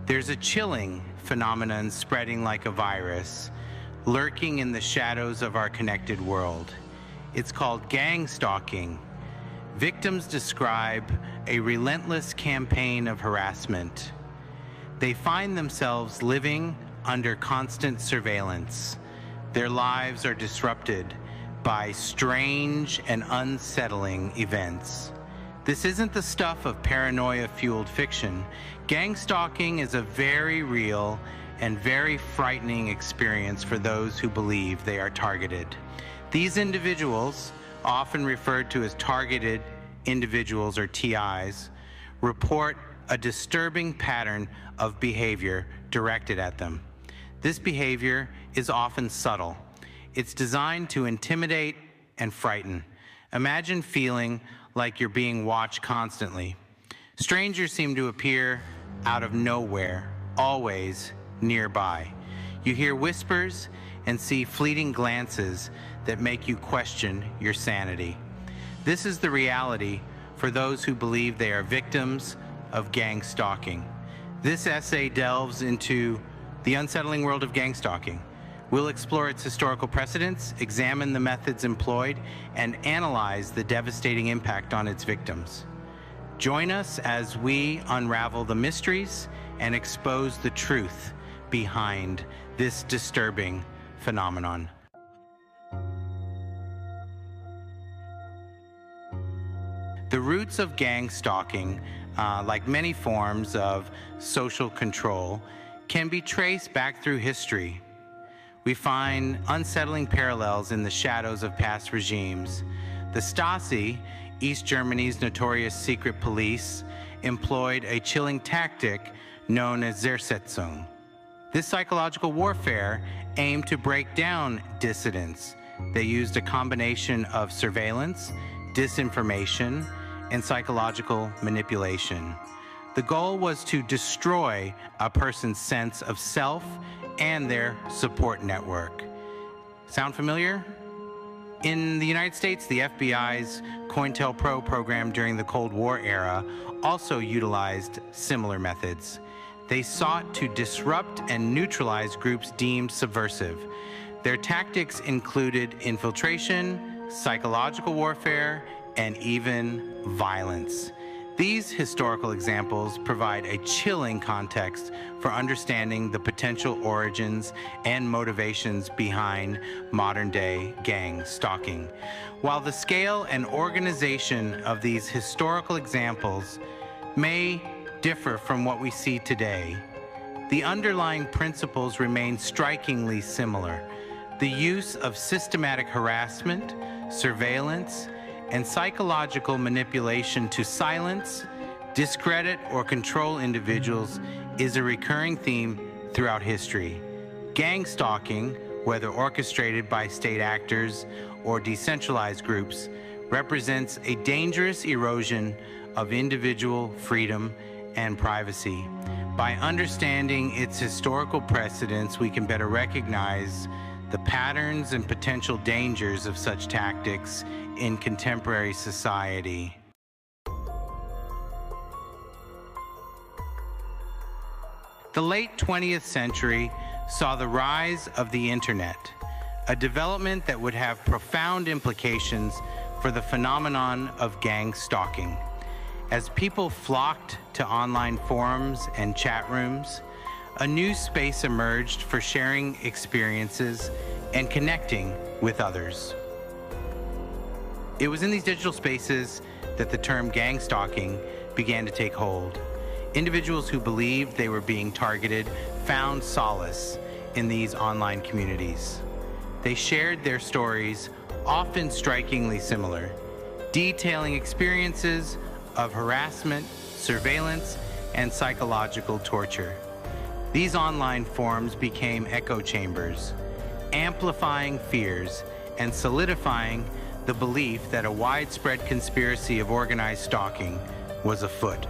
There's a chilling phenomenon spreading like a virus, lurking in the shadows of our connected world. It's called gang stalking. Victims describe a relentless campaign of harassment. They find themselves living under constant surveillance. Their lives are disrupted by strange and unsettling events. This isn't the stuff of paranoia-fueled fiction. Gang stalking is a very real and very frightening experience for those who believe they are targeted. These individuals, often referred to as targeted individuals or TIs, report a disturbing pattern of behavior directed at them. This behavior is often subtle. It's designed to intimidate and frighten. Imagine feeling like you're being watched constantly. Strangers seem to appear out of nowhere, always nearby. You hear whispers and see fleeting glances that make you question your sanity. This is the reality for those who believe they are victims of gang stalking. This essay delves into the unsettling world of gang stalking. We'll explore its historical precedents, examine the methods employed, and analyze the devastating impact on its victims. Join us as we unravel the mysteries and expose the truth behind this disturbing phenomenon. The roots of gang stalking, like many forms of social control, can be traced back through history. We find unsettling parallels in the shadows of past regimes. The Stasi, East Germany's notorious secret police, employed a chilling tactic known as Zersetzung. This psychological warfare aimed to break down dissidents. They used a combination of surveillance, disinformation, and psychological manipulation. The goal was to destroy a person's sense of self and their support network. Sound familiar? In the United States, the FBI's COINTELPRO program during the Cold War era also utilized similar methods. They sought to disrupt and neutralize groups deemed subversive. Their tactics included infiltration, psychological warfare, and even violence. These historical examples provide a chilling context for understanding the potential origins and motivations behind modern-day gang stalking. While the scale and organization of these historical examples may differ from what we see today, the underlying principles remain strikingly similar. The use of systematic harassment, surveillance, and psychological manipulation to silence, discredit, or control individuals is a recurring theme throughout history. Gang stalking, whether orchestrated by state actors or decentralized groups, represents a dangerous erosion of individual freedom and privacy. By understanding its historical precedents, we can better recognize the patterns and potential dangers of such tactics in contemporary society. The late 20th century saw the rise of the internet, a development that would have profound implications for the phenomenon of gang stalking. As people flocked to online forums and chat rooms, a new space emerged for sharing experiences and connecting with others. It was in these digital spaces that the term gang stalking began to take hold. Individuals who believed they were being targeted found solace in these online communities. They shared their stories, often strikingly similar, detailing experiences of harassment, surveillance, and psychological torture. These online forums became echo chambers, amplifying fears and solidifying the belief that a widespread conspiracy of organized stalking was afoot.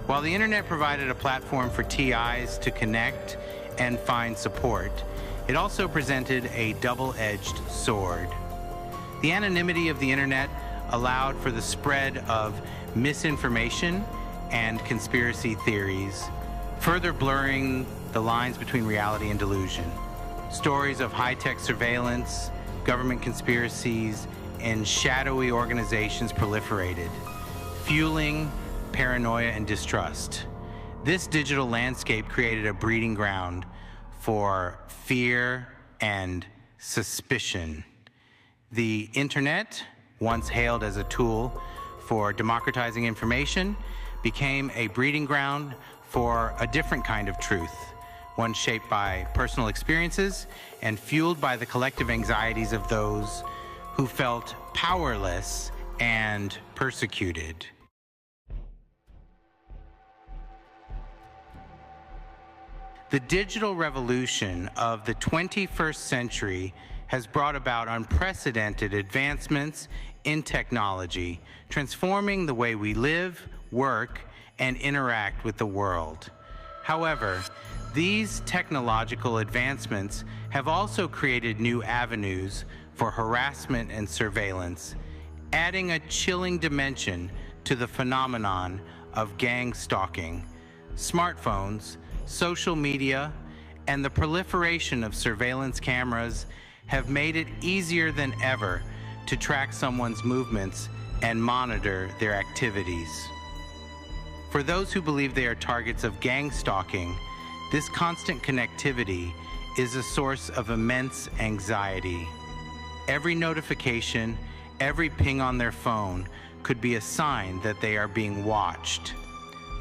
While the internet provided a platform for TIs to connect and find support, it also presented a double-edged sword. The anonymity of the internet allowed for the spread of misinformation and conspiracy theories, further blurring the lines between reality and delusion. Stories of high-tech surveillance, government conspiracies, and shadowy organizations proliferated, fueling paranoia and distrust. This digital landscape created a breeding ground for fear and suspicion. The internet, once hailed as a tool for democratizing information, became a breeding ground for a different kind of truth, one shaped by personal experiences and fueled by the collective anxieties of those who felt powerless and persecuted. The digital revolution of the 21st century has brought about unprecedented advancements in technology, transforming the way we live, work, and interact with the world. However, these technological advancements have also created new avenues for harassment and surveillance, adding a chilling dimension to the phenomenon of gang stalking. Smartphones, social media, and the proliferation of surveillance cameras have made it easier than ever to track someone's movements and monitor their activities. For those who believe they are targets of gang stalking, this constant connectivity is a source of immense anxiety. Every notification, every ping on their phone could be a sign that they are being watched.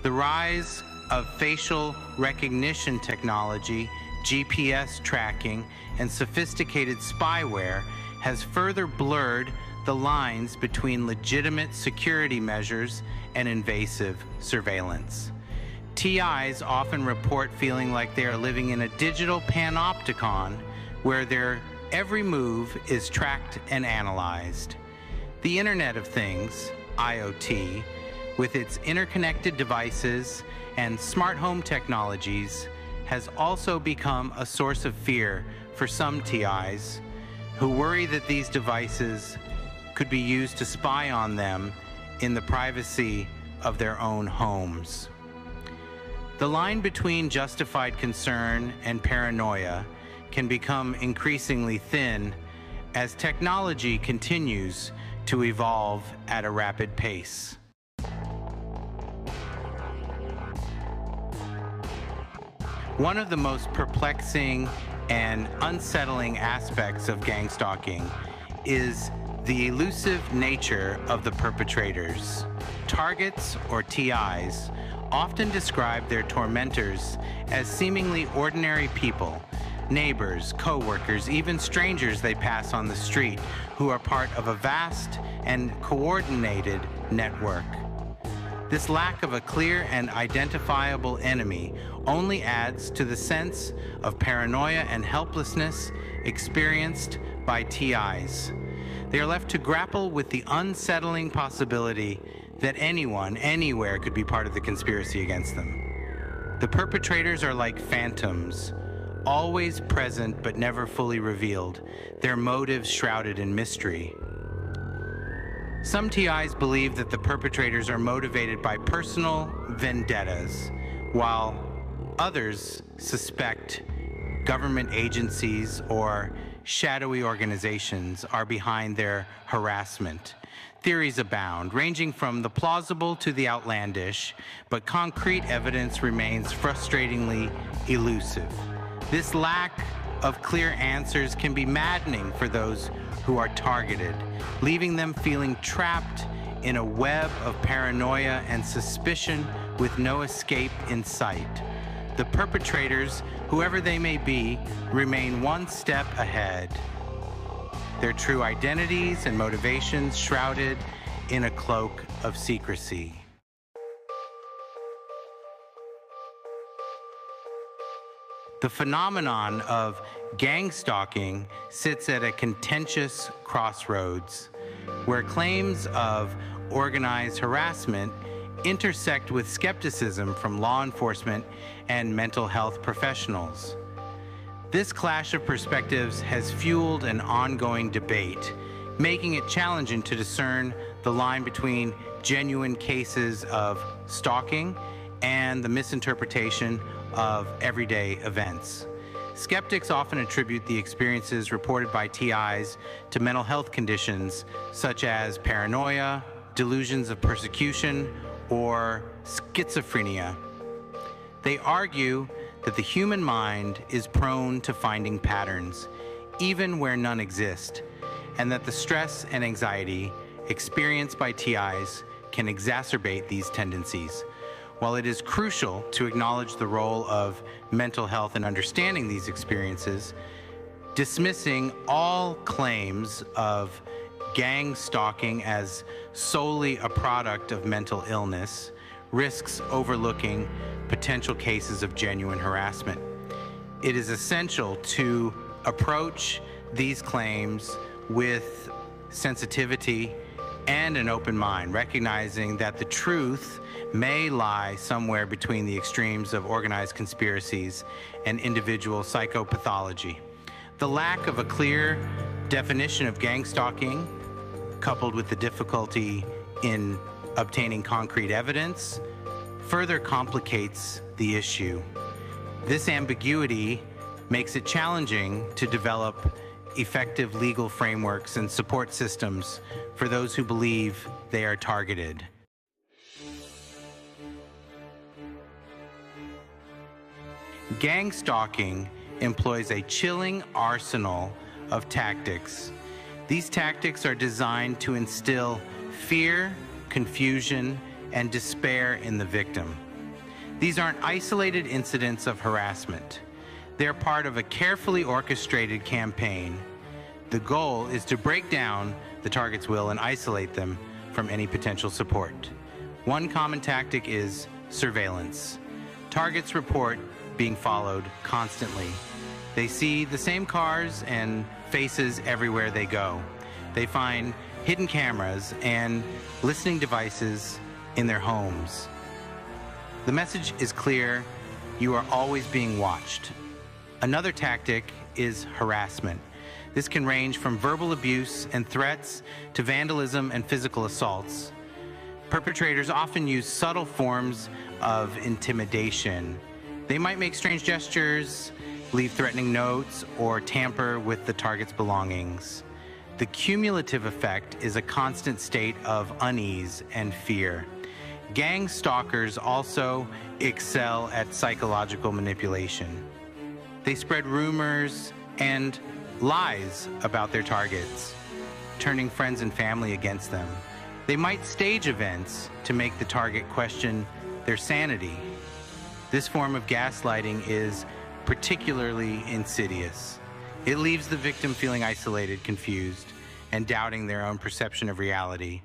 The rise of facial recognition technology, GPS tracking, and sophisticated spyware has further blurred the lines between legitimate security measures and invasive surveillance. TIs often report feeling like they are living in a digital panopticon where their every move is tracked and analyzed. The Internet of Things, IoT, with its interconnected devices and smart home technologies, has also become a source of fear for some TIs who worry that these devices could be used to spy on them in the privacy of their own homes. The line between justified concern and paranoia can become increasingly thin as technology continues to evolve at a rapid pace. One of the most perplexing and unsettling aspects of gang stalking is the elusive nature of the perpetrators. Targets, or TIs, often describe their tormentors as seemingly ordinary people, neighbors, co-workers, even strangers they pass on the street, who are part of a vast and coordinated network. This lack of a clear and identifiable enemy only adds to the sense of paranoia and helplessness experienced by TIs. They are left to grapple with the unsettling possibility that anyone, anywhere could be part of the conspiracy against them. The perpetrators are like phantoms, always present but never fully revealed, their motives shrouded in mystery. Some TIs believe that the perpetrators are motivated by personal vendettas, while others suspect government agencies or shadowy organizations are behind their harassment. Theories abound, ranging from the plausible to the outlandish, but concrete evidence remains frustratingly elusive. This lack of clear answers can be maddening for those who are targeted, leaving them feeling trapped in a web of paranoia and suspicion with no escape in sight. The perpetrators, whoever they may be, remain one step ahead, their true identities and motivations shrouded in a cloak of secrecy. The phenomenon of gang stalking sits at a contentious crossroads, where claims of organized harassment intersect with skepticism from law enforcement and mental health professionals. This clash of perspectives has fueled an ongoing debate, making it challenging to discern the line between genuine cases of stalking and the misinterpretation of everyday events. Skeptics often attribute the experiences reported by TIs to mental health conditions such as paranoia, delusions of persecution, or schizophrenia. They argue that the human mind is prone to finding patterns, even where none exist, and that the stress and anxiety experienced by TIs can exacerbate these tendencies. While it is crucial to acknowledge the role of mental health in understanding these experiences, dismissing all claims of gang stalking as solely a product of mental illness risks overlooking potential cases of genuine harassment. It is essential to approach these claims with sensitivity and an open mind, recognizing that the truth may lie somewhere between the extremes of organized conspiracies and individual psychopathology. The lack of a clear definition of gang stalking, coupled with the difficulty in obtaining concrete evidence, further complicates the issue. This ambiguity makes it challenging to develop effective legal frameworks and support systems for those who believe they are targeted. Gang stalking employs a chilling arsenal of tactics. These tactics are designed to instill fear, confusion, and despair in the victim. These aren't isolated incidents of harassment. They're part of a carefully orchestrated campaign. The goal is to break down the target's will and isolate them from any potential support. One common tactic is surveillance. Targets report being followed constantly. They see the same cars and faces everywhere they go. They find hidden cameras and listening devices in their homes. The message is clear: you are always being watched. Another tactic is harassment. This can range from verbal abuse and threats to vandalism and physical assaults. Perpetrators often use subtle forms of intimidation. They might make strange gestures, leave threatening notes, or tamper with the target's belongings. The cumulative effect is a constant state of unease and fear. Gang stalkers also excel at psychological manipulation. They spread rumors and lies about their targets, turning friends and family against them. They might stage events to make the target question their sanity. This form of gaslighting is particularly insidious. It leaves the victim feeling isolated, confused, and doubting their own perception of reality.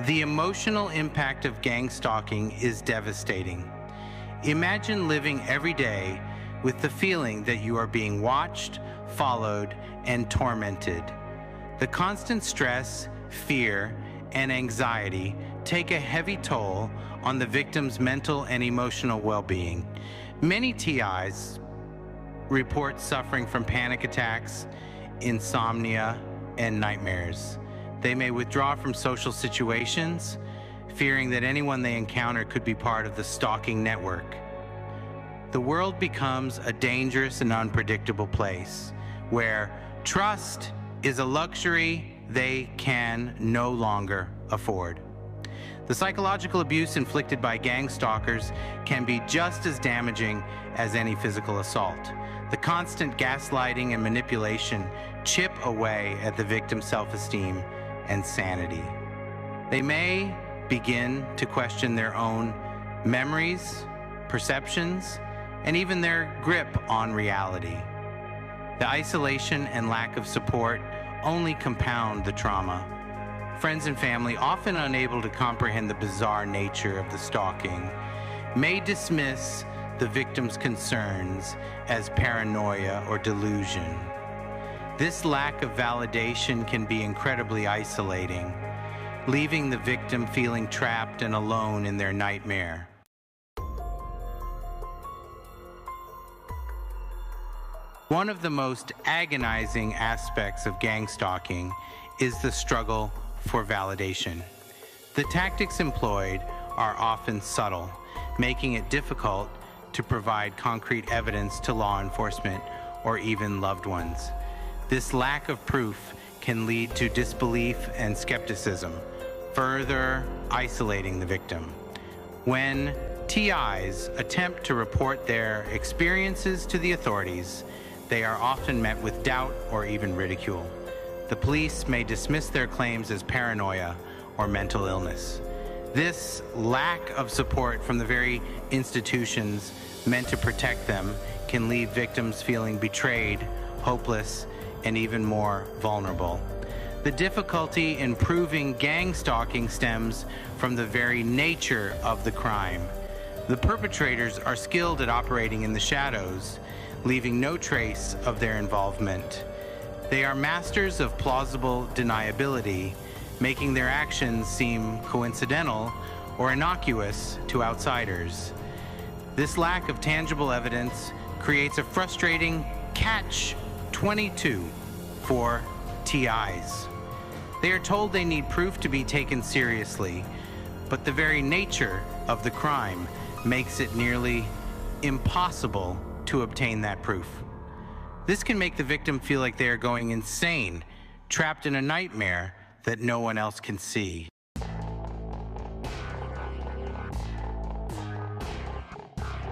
The emotional impact of gang stalking is devastating. Imagine living every day with the feeling that you are being watched, followed, and tormented. The constant stress, fear, and anxiety take a heavy toll on the victim's mental and emotional well-being. Many TIs report suffering from panic attacks, insomnia, and nightmares. They may withdraw from social situations, fearing that anyone they encounter could be part of the stalking network. The world becomes a dangerous and unpredictable place where trust is a luxury they can no longer afford. The psychological abuse inflicted by gang stalkers can be just as damaging as any physical assault. The constant gaslighting and manipulation chip away at the victim's self-esteem and sanity. They may begin to question their own memories, perceptions, and even their grip on reality. The isolation and lack of support only compound the trauma. Friends and family, often unable to comprehend the bizarre nature of the stalking, may dismiss the victim's concerns as paranoia or delusion. This lack of validation can be incredibly isolating, leaving the victim feeling trapped and alone in their nightmare. One of the most agonizing aspects of gang stalking is the struggle for validation. The tactics employed are often subtle, making it difficult to provide concrete evidence to law enforcement or even loved ones. This lack of proof can lead to disbelief and skepticism, further isolating the victim. When TIs attempt to report their experiences to the authorities, they are often met with doubt or even ridicule. The police may dismiss their claims as paranoia or mental illness. This lack of support from the very institutions meant to protect them can leave victims feeling betrayed, hopeless, and even more vulnerable. The difficulty in proving gang stalking stems from the very nature of the crime. The perpetrators are skilled at operating in the shadows, leaving no trace of their involvement. They are masters of plausible deniability, making their actions seem coincidental or innocuous to outsiders. This lack of tangible evidence creates a frustrating catch-22 for TIs. They are told they need proof to be taken seriously, but the very nature of the crime makes it nearly impossible to obtain that proof. This can make the victim feel like they are going insane, trapped in a nightmare that no one else can see.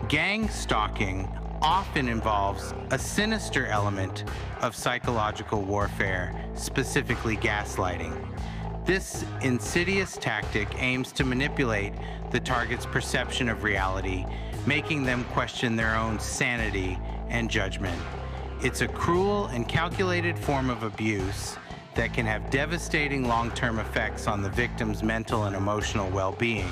Gang stalking often involves a sinister element of psychological warfare, specifically gaslighting. This insidious tactic aims to manipulate the target's perception of reality, making them question their own sanity and judgment. It's a cruel and calculated form of abuse that can have devastating long-term effects on the victim's mental and emotional well-being.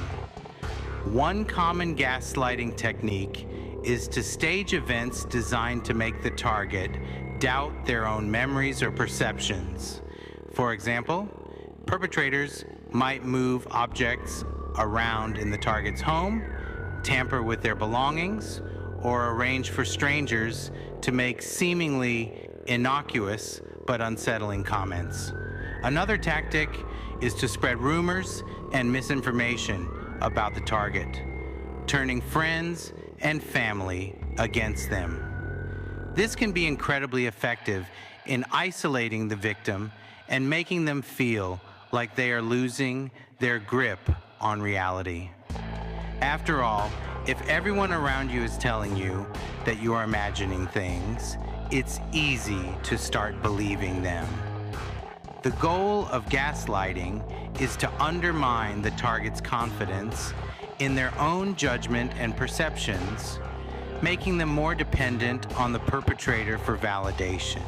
One common gaslighting technique is to stage events designed to make the target doubt their own memories or perceptions. For example, perpetrators might move objects around in the target's home, tamper with their belongings, or arrange for strangers to make seemingly innocuous but unsettling comments. Another tactic is to spread rumors and misinformation about the target, turning friends and family against them. This can be incredibly effective in isolating the victim and making them feel like they are losing their grip on reality. After all, if everyone around you is telling you that you are imagining things, it's easy to start believing them. The goal of gaslighting is to undermine the target's confidence in their own judgment and perceptions, making them more dependent on the perpetrator for validation.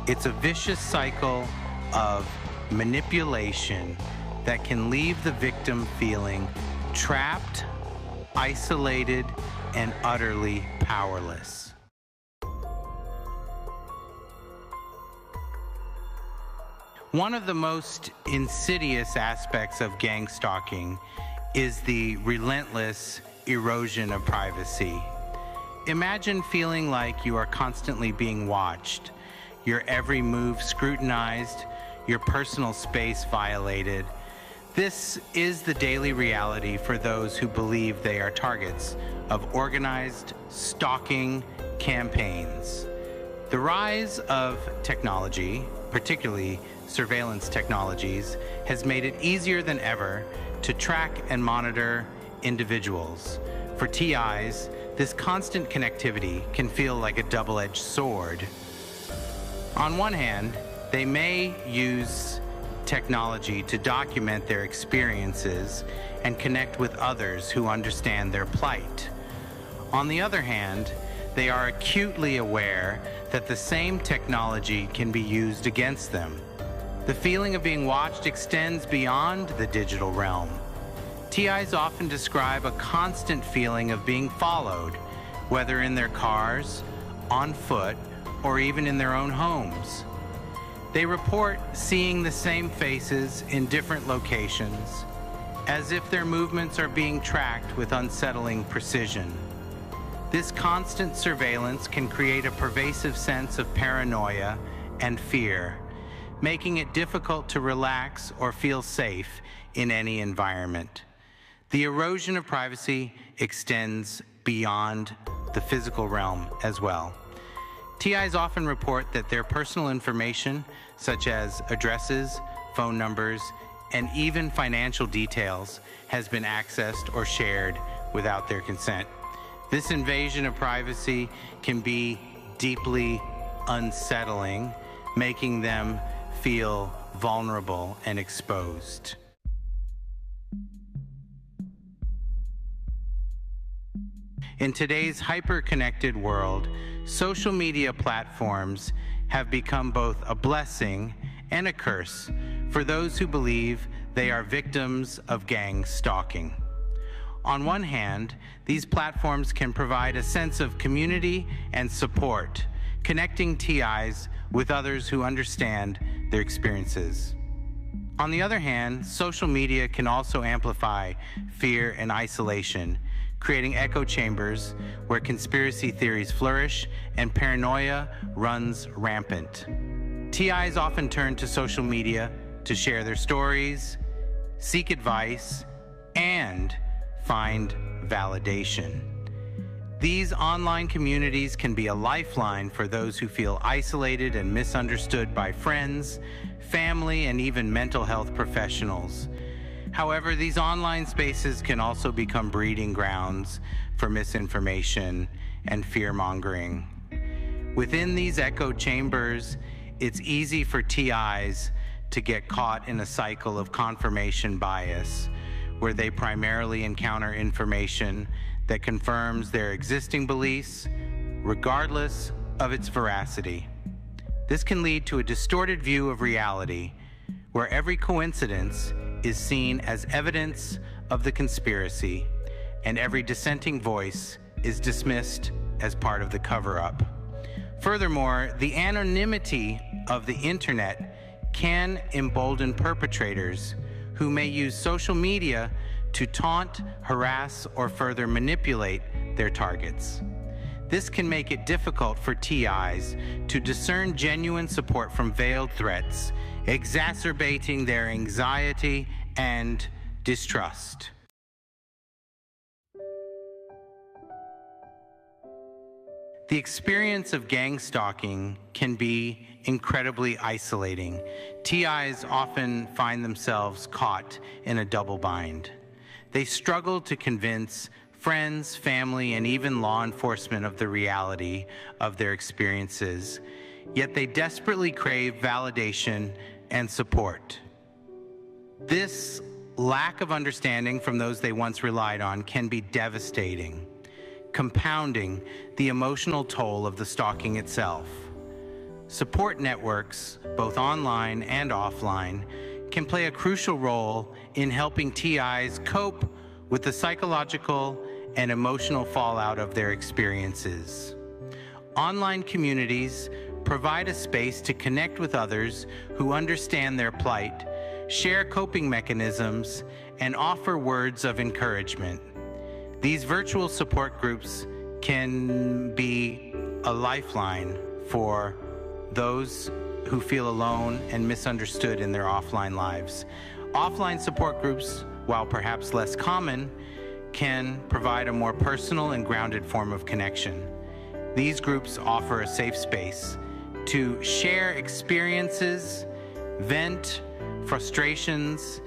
It's a vicious cycle of manipulation that can leave the victim feeling trapped, isolated, and utterly powerless. One of the most insidious aspects of gang stalking is the relentless erosion of privacy. Imagine feeling like you are constantly being watched, your every move scrutinized, your personal space violated. This is the daily reality for those who believe they are targets of organized stalking campaigns. The rise of technology, particularly surveillance technologies, has made it easier than ever to track and monitor individuals. For TIs, this constant connectivity can feel like a double-edged sword. On one hand, they may use technology to document their experiences and connect with others who understand their plight. On the other hand, they are acutely aware that the same technology can be used against them. The feeling of being watched extends beyond the digital realm. TIs often describe a constant feeling of being followed, whether in their cars, on foot, or even in their own homes. They report seeing the same faces in different locations, as if their movements are being tracked with unsettling precision. This constant surveillance can create a pervasive sense of paranoia and fear, making it difficult to relax or feel safe in any environment. The erosion of privacy extends beyond the physical realm as well. TIs often report that their personal information, such as addresses, phone numbers, and even financial details, has been accessed or shared without their consent. This invasion of privacy can be deeply unsettling, making them feel vulnerable and exposed. In today's hyper-connected world, social media platforms have become both a blessing and a curse for those who believe they are victims of gang stalking. On one hand, these platforms can provide a sense of community and support, connecting TIs with others who understand their experiences. On the other hand, social media can also amplify fear and isolation, creating echo chambers where conspiracy theories flourish and paranoia runs rampant. TIs often turn to social media to share their stories, seek advice, and find validation. These online communities can be a lifeline for those who feel isolated and misunderstood by friends, family, and even mental health professionals. However, these online spaces can also become breeding grounds for misinformation and fear-mongering. Within these echo chambers, it's easy for TIs to get caught in a cycle of confirmation bias, where they primarily encounter information that confirms their existing beliefs, regardless of its veracity. This can lead to a distorted view of reality, where every coincidence is seen as evidence of the conspiracy, and every dissenting voice is dismissed as part of the cover-up. Furthermore, the anonymity of the internet can embolden perpetrators who may use social media to taunt, harass, or further manipulate their targets. This can make it difficult for TIs to discern genuine support from veiled threats, exacerbating their anxiety and distrust. The experience of gang stalking can be incredibly isolating. TIs often find themselves caught in a double bind. They struggle to convince friends, family, and even law enforcement of the reality of their experiences, yet they desperately crave validation and support. This lack of understanding from those they once relied on can be devastating, compounding the emotional toll of the stalking itself. Support networks, both online and offline, can play a crucial role in helping TIs cope with the psychological and emotional fallout of their experiences. Online communities provide a space to connect with others who understand their plight, share coping mechanisms, and offer words of encouragement. These virtual support groups can be a lifeline for those who feel alone and misunderstood in their offline lives. Offline support groups, while perhaps less common, can provide a more personal and grounded form of connection. These groups offer a safe space to share experiences, vent frustrations,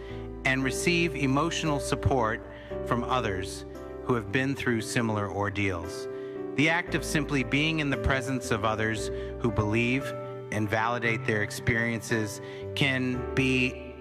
and receive emotional support from others who have been through similar ordeals. The act of simply being in the presence of others who believe and validate their experiences can be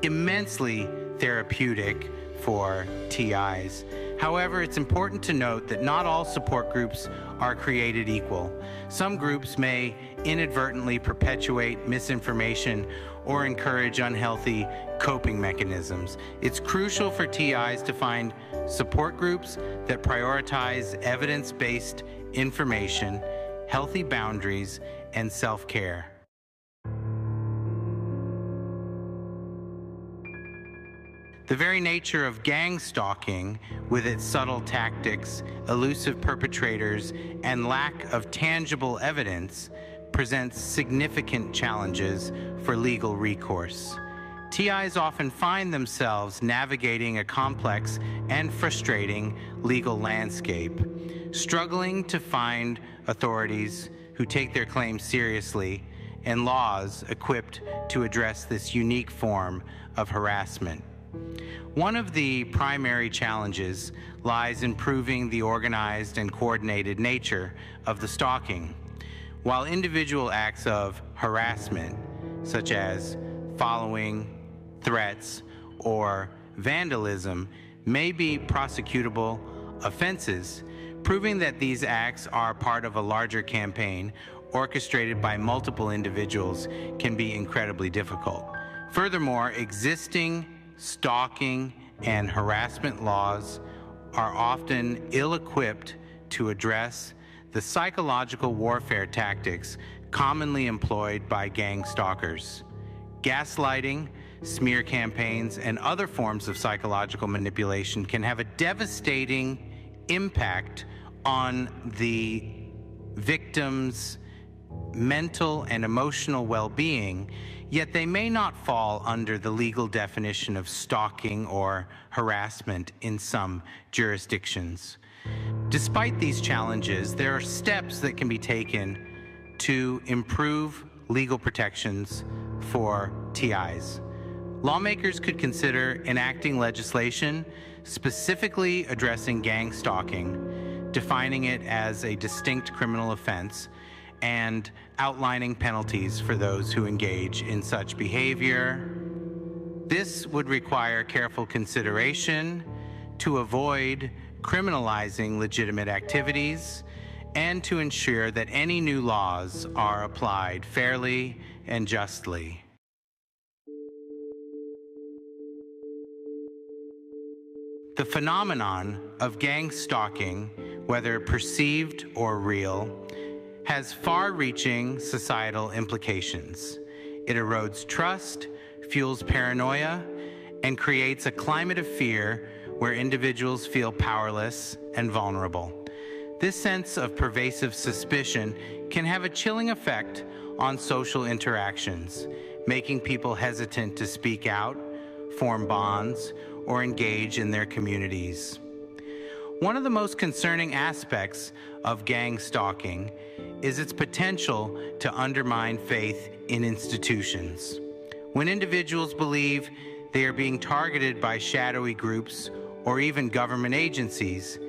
immensely therapeutic for TIs. However, it's important to note that not all support groups are created equal. Some groups may inadvertently perpetuate misinformation or encourage unhealthy coping mechanisms. It's crucial for TIs to find support groups that prioritize evidence-based information, healthy boundaries, and self-care. The very nature of gang stalking, with its subtle tactics, elusive perpetrators, and lack of tangible evidence, presents significant challenges for legal recourse. TIs often find themselves navigating a complex and frustrating legal landscape, struggling to find authorities who take their claims seriously and laws equipped to address this unique form of harassment. One of the primary challenges lies in proving the organized and coordinated nature of the stalking. While individual acts of harassment, such as following, threats, or vandalism, may be prosecutable offenses, proving that these acts are part of a larger campaign orchestrated by multiple individuals can be incredibly difficult. Furthermore, existing stalking and harassment laws are often ill-equipped to address the psychological warfare tactics commonly employed by gang stalkers. Gaslighting, smear campaigns, and other forms of psychological manipulation can have a devastating impact on the victim's mental and emotional well-being, yet they may not fall under the legal definition of stalking or harassment in some jurisdictions. Despite these challenges, there are steps that can be taken to improve legal protections for TIs. Lawmakers could consider enacting legislation specifically addressing gang stalking, defining it as a distinct criminal offense, and outlining penalties for those who engage in such behavior. This would require careful consideration to avoid criminalizing legitimate activities and to ensure that any new laws are applied fairly and justly. The phenomenon of gang stalking, whether perceived or real, has far-reaching societal implications. It erodes trust, fuels paranoia, and creates a climate of fear where individuals feel powerless and vulnerable. This sense of pervasive suspicion can have a chilling effect on social interactions, making people hesitant to speak out, form bonds, or engage in their communities. One of the most concerning aspects of gang stalking is its potential to undermine faith in institutions. When individuals believe they are being targeted by shadowy groups or even government agencies,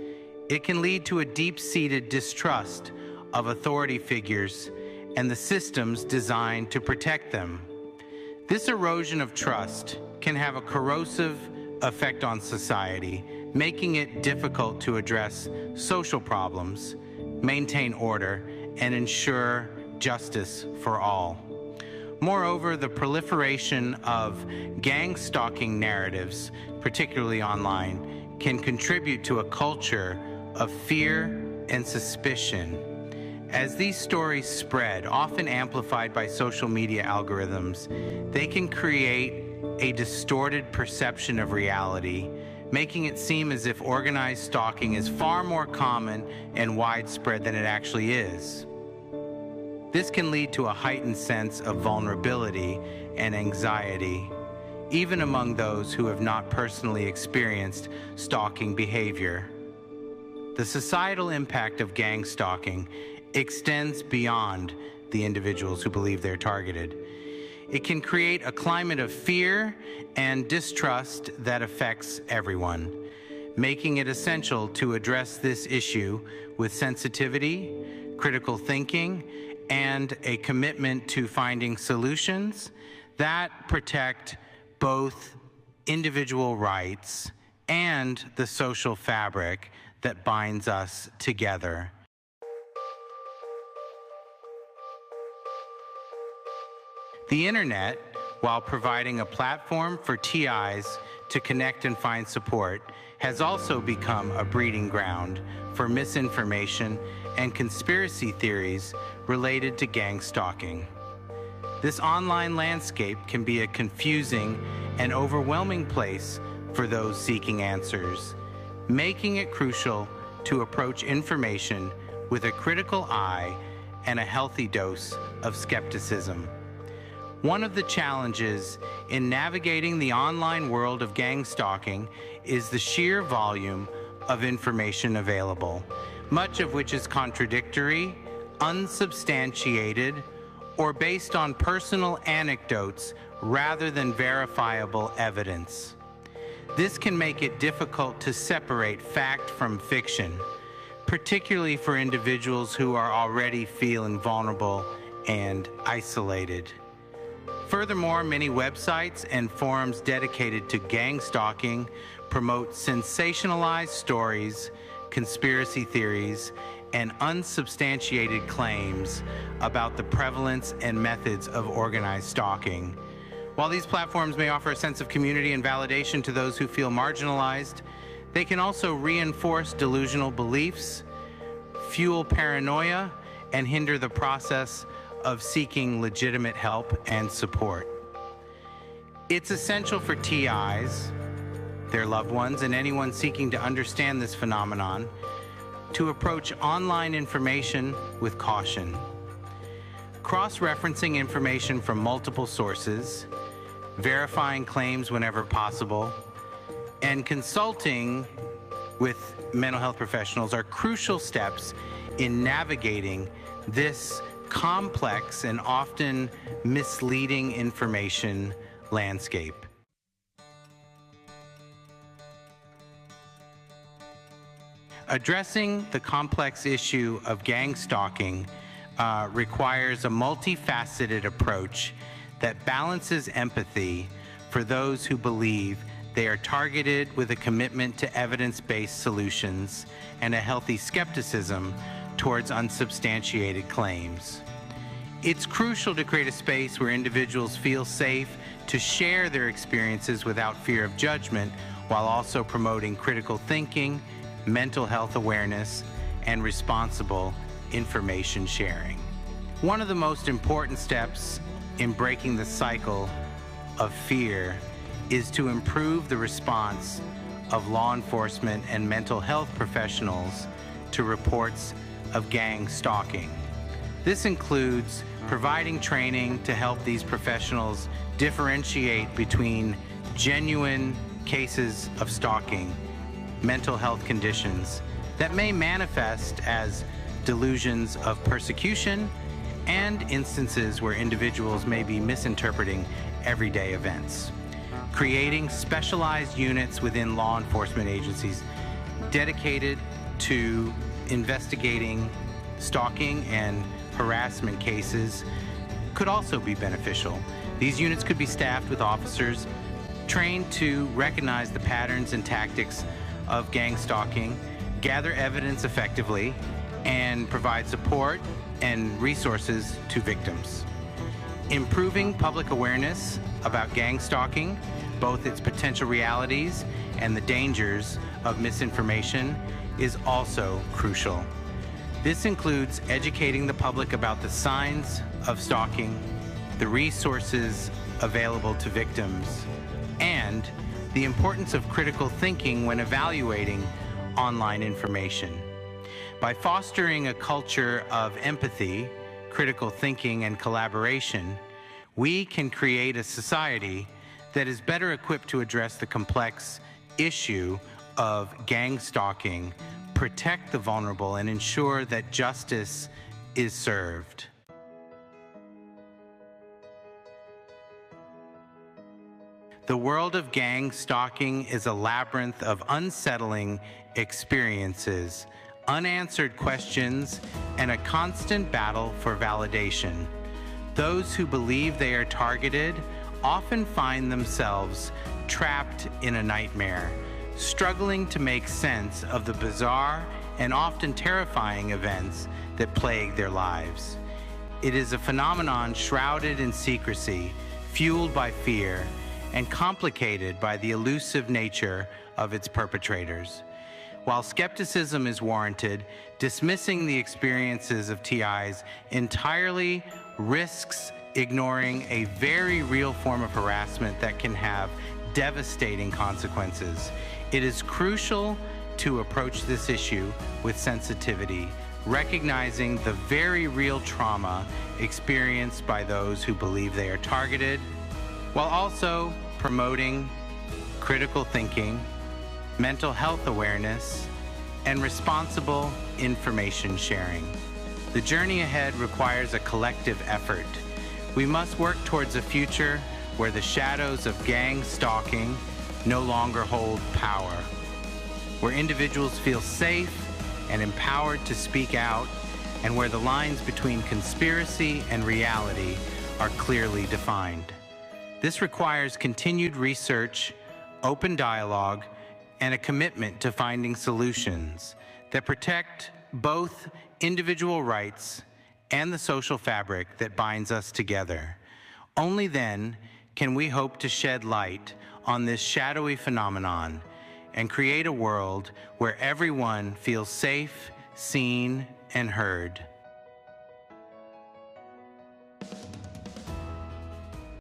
it can lead to a deep-seated distrust of authority figures and the systems designed to protect them. This erosion of trust can have a corrosive effect on society, making it difficult to address social problems, maintain order, and ensure justice for all. Moreover, the proliferation of gang stalking narratives, particularly online, can contribute to a culture of fear and suspicion. As these stories spread, often amplified by social media algorithms, they can create a distorted perception of reality, making it seem as if organized stalking is far more common and widespread than it actually is. This can lead to a heightened sense of vulnerability and anxiety, even among those who have not personally experienced stalking behavior. The societal impact of gang stalking extends beyond the individuals who believe they're targeted. It can create a climate of fear and distrust that affects everyone, making it essential to address this issue with sensitivity, critical thinking, and a commitment to finding solutions that protect both individual rights and the social fabric that binds us together. The internet, while providing a platform for TIs to connect and find support, has also become a breeding ground for misinformation and conspiracy theories related to gang stalking. This online landscape can be a confusing and overwhelming place for those seeking answers, making it crucial to approach information with a critical eye and a healthy dose of skepticism. One of the challenges in navigating the online world of gang stalking is the sheer volume of information available, much of which is contradictory, unsubstantiated, or based on personal anecdotes rather than verifiable evidence. This can make it difficult to separate fact from fiction, particularly for individuals who are already feeling vulnerable and isolated. Furthermore, many websites and forums dedicated to gang stalking promote sensationalized stories, conspiracy theories, and unsubstantiated claims about the prevalence and methods of organized stalking. While these platforms may offer a sense of community and validation to those who feel marginalized, they can also reinforce delusional beliefs, fuel paranoia, and hinder the process of seeking legitimate help and support. It's essential for TIs, their loved ones, and anyone seeking to understand this phenomenon to approach online information with caution. Cross-referencing information from multiple sources, verifying claims whenever possible, and consulting with mental health professionals are crucial steps in navigating this complex and often misleading information landscape. Addressing the complex issue of gang stalking requires a multifaceted approach that balances empathy for those who believe they are targeted with a commitment to evidence-based solutions and a healthy skepticism towards unsubstantiated claims. It's crucial to create a space where individuals feel safe to share their experiences without fear of judgment, while also promoting critical thinking, mental health awareness, and responsible information sharing. One of the most important steps in breaking the cycle of fear is to improve the response of law enforcement and mental health professionals to reports of gang stalking. This includes providing training to help these professionals differentiate between genuine cases of stalking, mental health conditions that may manifest as delusions of persecution, and instances where individuals may be misinterpreting everyday events. Creating specialized units within law enforcement agencies dedicated to investigating stalking and harassment cases could also be beneficial. These units could be staffed with officers trained to recognize the patterns and tactics of gang stalking, gather evidence effectively, and provide support and resources to victims. Improving public awareness about gang stalking, both its potential realities and the dangers of misinformation, is also crucial. This includes educating the public about the signs of stalking, the resources available to victims, and the importance of critical thinking when evaluating online information. By fostering a culture of empathy, critical thinking, and collaboration, we can create a society that is better equipped to address the complex issue of gang stalking, protect the vulnerable, and ensure that justice is served. The world of gang stalking is a labyrinth of unsettling experiences, unanswered questions, and a constant battle for validation. Those who believe they are targeted often find themselves trapped in a nightmare, struggling to make sense of the bizarre and often terrifying events that plague their lives. It is a phenomenon shrouded in secrecy, fueled by fear, and complicated by the elusive nature of its perpetrators. While skepticism is warranted, dismissing the experiences of TIs entirely risks ignoring a very real form of harassment that can have devastating consequences. It is crucial to approach this issue with sensitivity, recognizing the very real trauma experienced by those who believe they are targeted, while also promoting critical thinking, mental health awareness, and responsible information sharing. The journey ahead requires a collective effort. We must work towards a future where the shadows of gang stalking no longer hold power, where individuals feel safe and empowered to speak out, and where the lines between conspiracy and reality are clearly defined. This requires continued research, open dialogue, and a commitment to finding solutions that protect both individual rights and the social fabric that binds us together. Only then can we hope to shed light on this shadowy phenomenon and create a world where everyone feels safe, seen, and heard.